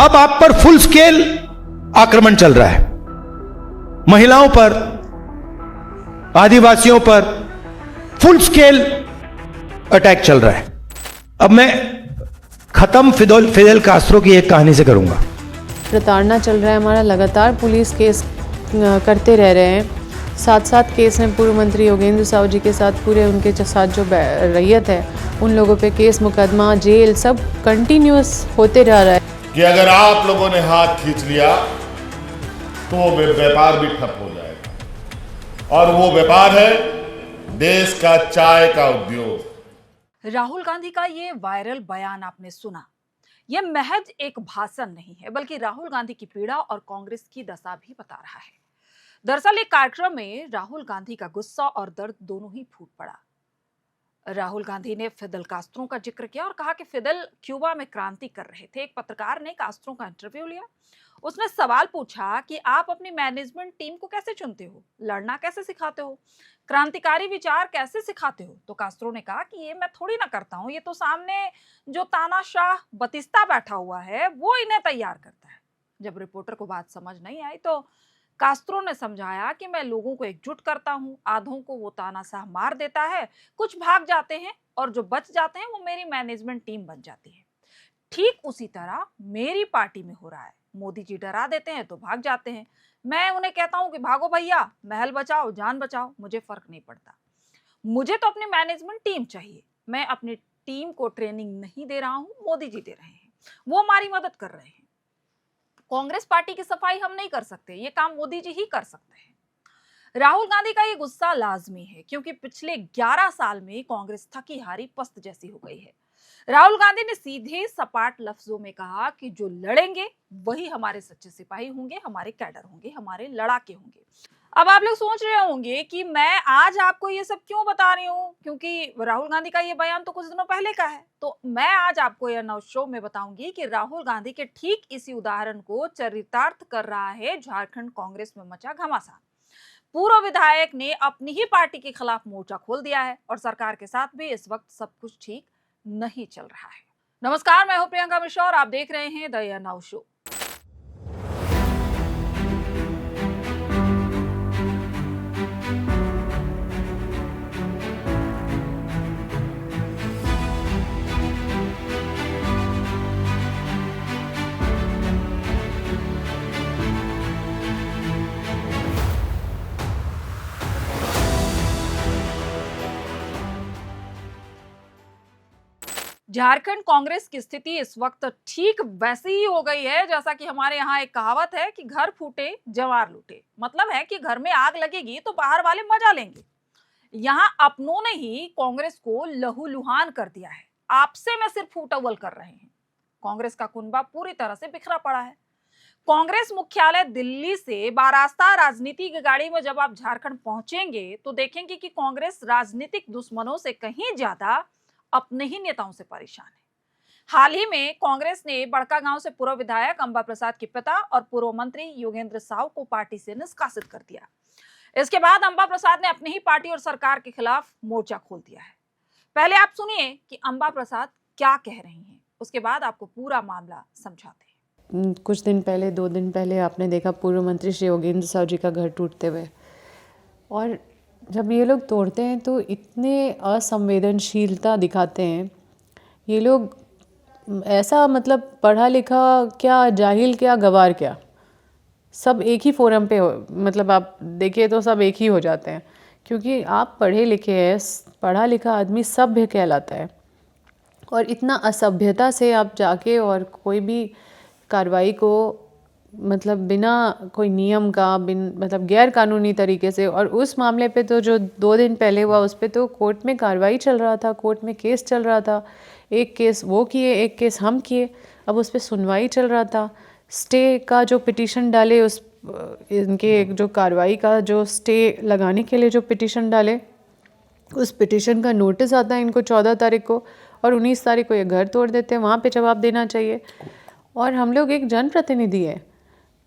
अब आप पर फुल स्केल आक्रमण चल रहा है, महिलाओं पर, आदिवासियों पर फुल स्केल अटैक चल रहा है। अब मैं खत्म फिदेल कास्ट्रो की एक कहानी से करूंगा। प्रताड़ना चल रहा है हमारा, लगातार पुलिस केस करते रह रहे हैं। 7 केस हैं पूर्व मंत्री योगेंद्र साहू जी के साथ, पूरे उनके साथ जो रैयत है उन लोगों पे केस मुकदमा जेल सब कंटिन्यूस होते रह रहा है कि अगर आप लोगों ने हाथ खींच लिया तो वो व्यापार भी ठप हो जाएगा, और वो व्यापार है देश का चाय का उद्योग। राहुल गांधी का ये वायरल बयान आपने सुना, यह महज एक भाषण नहीं है बल्कि राहुल गांधी की पीड़ा और कांग्रेस की दशा भी बता रहा है। दरअसल एक कार्यक्रम में राहुल गांधी का गुस्सा और दर्द दोनों ही फूट पड़ा। राहुल गांधी ने फिदेल कास्त्रो का जिक्र किया और कहा कि फिदेल क्यूबा में क्रांति कर रहे थे। एक पत्रकार ने कास्त्रो का इंटरव्यू लिया, उसने सवाल पूछा कि आप अपनी मैनेजमेंट टीम को कैसे चुनते हो, लड़ना कैसे सिखाते हो, क्रांतिकारी विचार कैसे सिखाते हो। तो कास्त्रो ने कहा कि ये मैं थोड़ी ना करता हूं, ये तो सामने जो तानाशाह बतिस्ता बैठा हुआ है वो इन्हें तैयार करता है। जब रिपोर्टर को बात समझ नहीं आई तो कास्त्रो ने समझाया कि मैं लोगों को एकजुट करता हूं, आधों को वो तानाशाह मार देता है, कुछ भाग जाते हैं और जो बच जाते हैं वो मेरी मैनेजमेंट टीम बन जाती है। ठीक उसी तरह मेरी पार्टी में हो रहा है, मोदी जी डरा देते हैं तो भाग जाते हैं, मैं उन्हें कहता हूं कि भागो भैया, महल बचाओ जान बचाओ, मुझे फर्क नहीं पड़ता। मुझे तो अपनी मैनेजमेंट टीम चाहिए, मैं अपनी टीम को ट्रेनिंग नहीं दे रहा हूं, मोदी जी दे रहे हैं, वो हमारी मदद कर रहे हैं। कांग्रेस पार्टी की सफाई हम नहीं कर सकते, ये काम मोदी जी ही कर सकते हैं। राहुल गांधी का ये गुस्सा लाजमी है क्योंकि पिछले 11 साल में कांग्रेस थकी हारी पस्त जैसी हो गई है। राहुल गांधी ने सीधे सपाट लफ्जों में कहा कि जो लड़ेंगे वही हमारे सच्चे सिपाही होंगे, हमारे कैडर होंगे, हमारे लड़ाके होंगे। अब आप लोग सोच रहे होंगे कि मैं आज आपको ये सब क्यों बता रही हूँ, क्योंकि राहुल गांधी का ये बयान तो कुछ दिनों पहले का है। तो मैं आज आपको यह नव शो में बताऊंगी कि राहुल गांधी के ठीक इसी उदाहरण को चरितार्थ कर रहा है झारखंड कांग्रेस में मचा घमासान। पूर्व विधायक ने अपनी ही पार्टी के खिलाफ मोर्चा खोल दिया है और सरकार के साथ भी इस वक्त सब कुछ ठीक नहीं चल रहा है। नमस्कार, मैं हूं प्रियंका मिश्रा और आप देख रहे हैं द नव शो। झारखंड कांग्रेस की स्थिति इस वक्त ठीक वैसी ही हो गई है जैसा कि हमारे यहाँ एक कहावत है कि घर फूटे जवार लूटे। मतलब है कि घर में आग लगेगी तो बाहर वाले मजा लेंगे। यहाँ अपनों ने ही कांग्रेस को लहूलुहान कर दिया है, आपसे में सिर्फ फूटअव्वल कर रहे हैं। कांग्रेस का कुनबा पूरी तरह से बिखरा पड़ा है। कांग्रेस मुख्यालय दिल्ली से बारास्ता राजनीति की गाड़ी में जब आप झारखंड पहुंचेंगे तो देखेंगे कि कांग्रेस राजनीतिक दुश्मनों से कहीं ज्यादा अपने ही नेताओं से परेशान है। हाल ही में कांग्रेस ने बड़कागांव से पूर्व विधायक अंबा प्रसाद के पिता और पूर्व मंत्री योगेंद्र साहू को पार्टी से निष्कासित कर दिया। इसके बाद अंबा प्रसाद ने अपनी ही पार्टी और सरकार के खिलाफ मोर्चा खोल दिया है। पहले आप सुनिए कि अंबा प्रसाद क्या कह रही हैं, उसके बाद आपको पूरा मामला समझाते हैं। कुछ दिन पहले, 2 दिन पहले आपने देखा पूर्व मंत्री श्री योगेंद्र साहू जी का घर टूटते हुए, और जब ये लोग तोड़ते हैं तो इतने असंवेदनशीलता दिखाते हैं ये लोग। ऐसा मतलब पढ़ा लिखा क्या, जाहिल क्या, गवार क्या, सब एक ही फोरम पे हो, मतलब आप देखिए तो सब एक ही हो जाते हैं। क्योंकि आप पढ़े लिखे हैं, पढ़ा लिखा आदमी सभ्य कहलाता है, और इतना असभ्यता से आप जाके और कोई भी कार्रवाई को मतलब बिना कोई नियम का, मतलब गैर कानूनी तरीके से, और उस मामले पे तो जो 2 दिन पहले हुआ उस पे तो कोर्ट में कार्रवाई चल रहा था, कोर्ट में केस चल रहा था, एक केस वो किए, एक केस हम किए, अब उस पे सुनवाई चल रहा था। स्टे का जो पिटीशन डाले, उस इनके जो कार्रवाई का जो स्टे लगाने के लिए जो पिटीशन डाले, उस पिटीशन का नोटिस आता है इनको 14 तारीख को, और 19 तारीख को ये घर तोड़ देते हैं। वहाँ पे जवाब देना चाहिए। और हम लोग एक जनप्रतिनिधि है,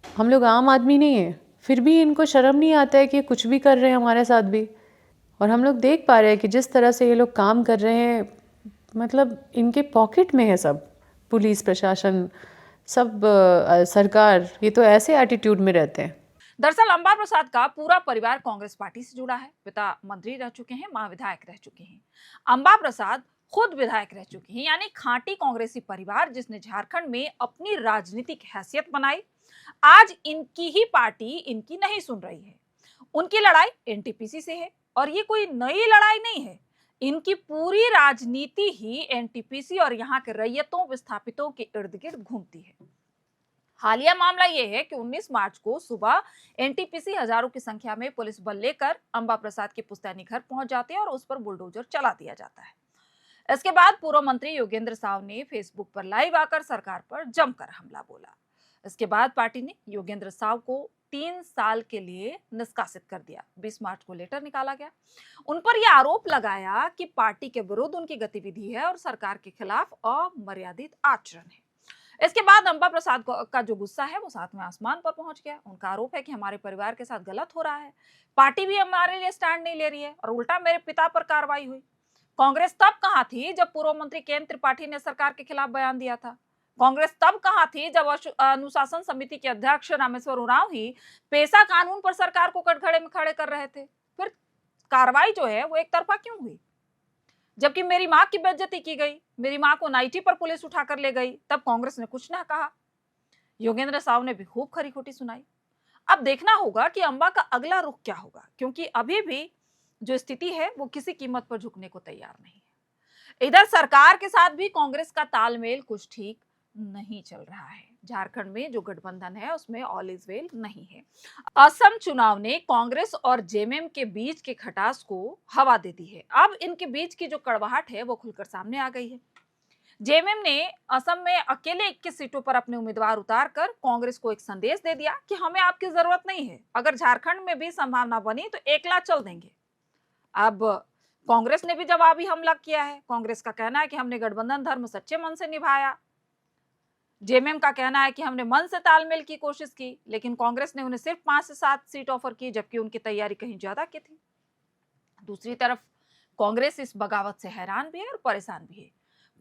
हम लोग आम आदमी नहीं है, फिर भी इनको शर्म नहीं आता है कि कुछ भी कर रहे हैं हमारे साथ भी। और हम लोग देख पा रहे हैं कि जिस तरह से ये लोग काम कर रहे हैं, मतलब इनके पॉकेट में है सब, पुलिस प्रशासन, सब सरकार ये तो ऐसे एटीट्यूड में रहते हैं। दरअसल अंबा प्रसाद का पूरा परिवार कांग्रेस पार्टी से जुड़ा है। पिता मंत्री रह चुके हैं, मां विधायक रह चुकी हैं। अंबा प्रसाद खुद विधायक रह चुकी हैं, यानी खांटी कांग्रेसी परिवार जिसने झारखंड में अपनी राजनीतिक हैसियत बनाई। आज इनकी ही पार्टी इनकी नहीं सुन रही है। उनकी लड़ाई एनटीपीसी से है और ये कोई नई लड़ाई नहीं है। इनकी पूरी राजनीति ही एनटीपीसी और यहाँ के रैयतों विस्थापितों के इर्द गिर्द घूमती है। हालिया मामला यह है कि 19 मार्च को सुबह एनटीपीसी हजारों की संख्या में पुलिस बल लेकर अंबा प्रसाद के पुश्तैनी घर पहुंच जाते हैं और उस पर बुलडोजर चला दिया जाता है। इसके बाद पूर्व मंत्री योगेंद्र साव ने फेसबुक पर लाइव आकर सरकार पर जमकर हमला बोला। इसके बाद पार्टी ने योगेंद्र साव को 3 साल के लिए निष्कासित कर दिया। 20 मार्च को लेटर निकाला गया। उन पर यह आरोप लगाया कि पार्टी के विरुद्ध उनकी गतिविधि है और सरकार के खिलाफ अमर्यादित आचरण है। इसके बाद अंबा प्रसाद का जो गुस्सा है वो 7वें आसमान पर पहुंच गया। उनका आरोप है कि हमारे परिवार के साथ गलत हो रहा है, पार्टी भी हमारे लिए स्टैंड नहीं ले रही है और उल्टा मेरे पिता पर कार्रवाई हुई। कांग्रेस तब कहां थी जब पूर्व मंत्री केएन त्रिपाठी ने सरकार के खिलाफ बयान दिया था? कांग्रेस तब कहां थी जब अनुशासन समिति के अध्यक्ष रामेश्वर उरांव ही पेशा कानून पर सरकार को कटघरे में खड़े कर रहे थे? फिर कार्रवाई जो है वो एक तरफा क्यों हुई? जबकि मेरी मां की बेइज्जती की गई, मेरी मां को नाइटी पर पुलिस उठाकर ले गई, तब कांग्रेस ने कुछ ना कहा। योगेंद्र साव ने भी खूब खरी खोटी सुनाई। अब देखना होगा कि अंबा का अगला रुख क्या होगा, क्योंकि अभी भी जो स्थिति है वो किसी कीमत पर झुकने को तैयार नहीं है। इधर सरकार के साथ भी कांग्रेस का तालमेल कुछ ठीक नहीं चल रहा है। झारखंड में जो गठबंधन है उसमें ऑल इज वेल नहीं है। असम चुनाव ने कांग्रेस और जेएमएम के बीच के खटास को हवा दे दी है। अब इनके बीच की जो कड़वाहट है वो खुलकर सामने आ गई है। जेएमएम ने असम में अकेले 21 सीटों पर अपने उम्मीदवार उतारकर कांग्रेस को एक संदेश दे दिया कि हमें आपकी जरूरत नहीं है, अगर झारखंड में भी संभावना बनी तो एकला चल देंगे। अब कांग्रेस ने भी जवाबी हमला किया है। कांग्रेस का कहना है कि हमने गठबंधन धर्म सच्चे मन से निभाया। जेएमएम का कहना है कि हमने मन से तालमेल की कोशिश की, लेकिन कांग्रेस ने उन्हें सिर्फ 5 से 7 सीट ऑफर की, जबकि उनकी तैयारी कहीं ज्यादा की थी। दूसरी तरफ कांग्रेस इस बगावत से हैरान भी है और परेशान भी है।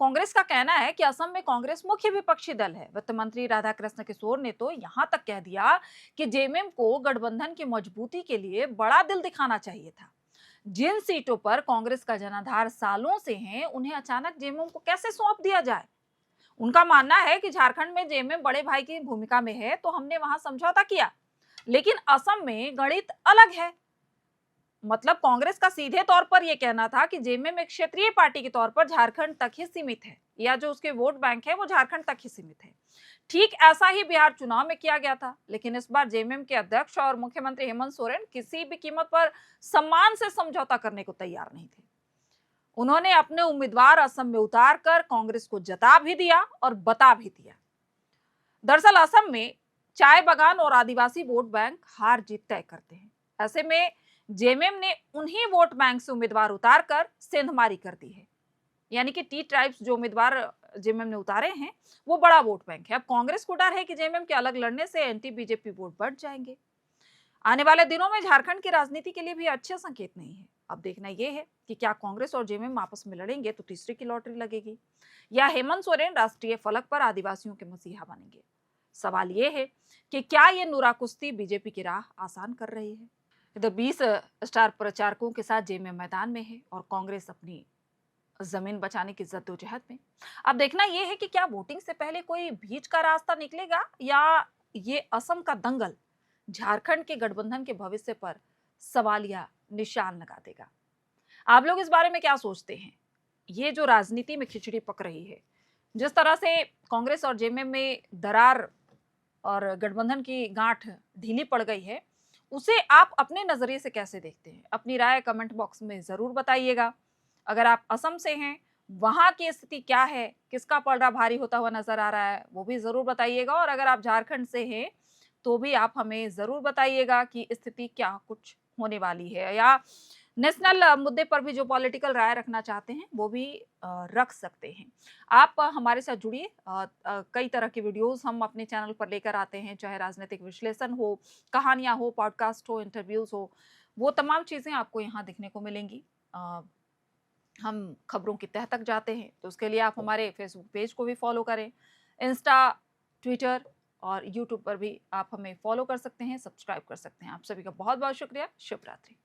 कांग्रेस का कहना है कि असम में कांग्रेस मुख्य विपक्षी दल है। वित्त मंत्री राधाकृष्ण किशोर ने तो यहां तक कह दिया कि जेएमएम को गठबंधन की मजबूती के लिए बड़ा दिल दिखाना चाहिए था। जिन सीटों पर कांग्रेस का जनाधार सालों से है, उन्हें अचानक जेएमएम को कैसे सौंप दिया जाए? उनका मानना है कि झारखंड में जेएमएम बड़े भाई की भूमिका में है तो हमने वहां समझौता किया, लेकिन असम में गणित अलग है। मतलब कांग्रेस का सीधे तौर पर यह कहना था कि जेएमएम एक क्षेत्रीय पार्टी के तौर पर झारखंड तक ही सीमित है, या जो उसके वोट बैंक है वो झारखंड तक ही सीमित है। ठीक ऐसा ही बिहार चुनाव में किया गया था, लेकिन इस बार जेएमएम के अध्यक्ष और मुख्यमंत्री हेमंत सोरेन किसी भी कीमत पर सम्मान से समझौता करने को तैयार नहीं थे। उन्होंने अपने उम्मीदवार असम में उतारकर कांग्रेस को जता भी दिया और बता भी दिया। दरअसल असम में चाय बागान और आदिवासी वोट बैंक हार जीत तय करते हैं। ऐसे में जेएमएम ने उन्हीं वोट बैंक से उम्मीदवार उतारकर सेंधमारी कर दी है, यानी कि टी ट्राइब्स जो उम्मीदवार जेएमएम ने उतारे हैं वो बड़ा वोट बैंक है। अब कांग्रेस को डर है कि जेएमएम के अलग लड़ने से एंटी बीजेपी वोट बढ़ जाएंगे। आने वाले दिनों में झारखंड की राजनीति के लिए भी अच्छे संकेत नहीं है। अब देखना यह है कि क्या कांग्रेस और जेएमएम आपस में लड़ेंगे तो तीसरे की लॉटरी लगेगी, या हेमंत सोरेन राष्ट्रीय फलक पर आदिवासियों के मसीहा बनेंगे। सवाल यह है कि क्या ये नूरा कुश्ती बीजेपी की राह आसान कर रही है? इधर 20 स्टार प्रचारकों के साथ जेएमएम मैदान में है और कांग्रेस अपनी जमीन बचाने की जद्दोजहद में। अब देखना यह है कि क्या वोटिंग से पहले कोई बीच का रास्ता निकलेगा, या ये असम का दंगल झारखंड के गठबंधन के भविष्य पर सवालिया निशान लगा देगा। आप लोग इस बारे में क्या सोचते हैं? ये जो राजनीति में खिचड़ी पक रही है, जिस तरह से कांग्रेस और जेएमएम में दरार और गठबंधन की गांठ ढीली पड़ गई है, उसे आप अपने नजरिए से कैसे देखते हैं? अपनी राय कमेंट बॉक्स में जरूर बताइएगा। अगर आप असम से हैं, वहां की स्थिति क्या है, किसका पलड़ा भारी होता हुआ नजर आ रहा है, वो भी जरूर बताइएगा। और अगर आप झारखंड से हैं तो भी आप हमें जरूर बताइएगा कि स्थिति क्या कुछ होने वाली है, या नेशनल मुद्दे पर भी जो पॉलिटिकल राय रखना चाहते हैं वो भी रख सकते हैं। आप हमारे साथ जुड़िए। कई तरह के वीडियोस हम अपने चैनल पर लेकर आते हैं, चाहे राजनीतिक विश्लेषण हो, कहानियां हो, पॉडकास्ट हो, इंटरव्यूज हो, वो तमाम चीज़ें आपको यहाँ दिखने को मिलेंगी। हम खबरों की तह तक जाते हैं, तो उसके लिए आप हमारे फेसबुक पेज को भी फॉलो करें, इंस्टा ट्विटर और यूट्यूब पर भी आप हमें फॉलो कर सकते हैं, सब्सक्राइब कर सकते हैं। आप सभी का बहुत बहुत शुक्रिया। शुभ रात्रि।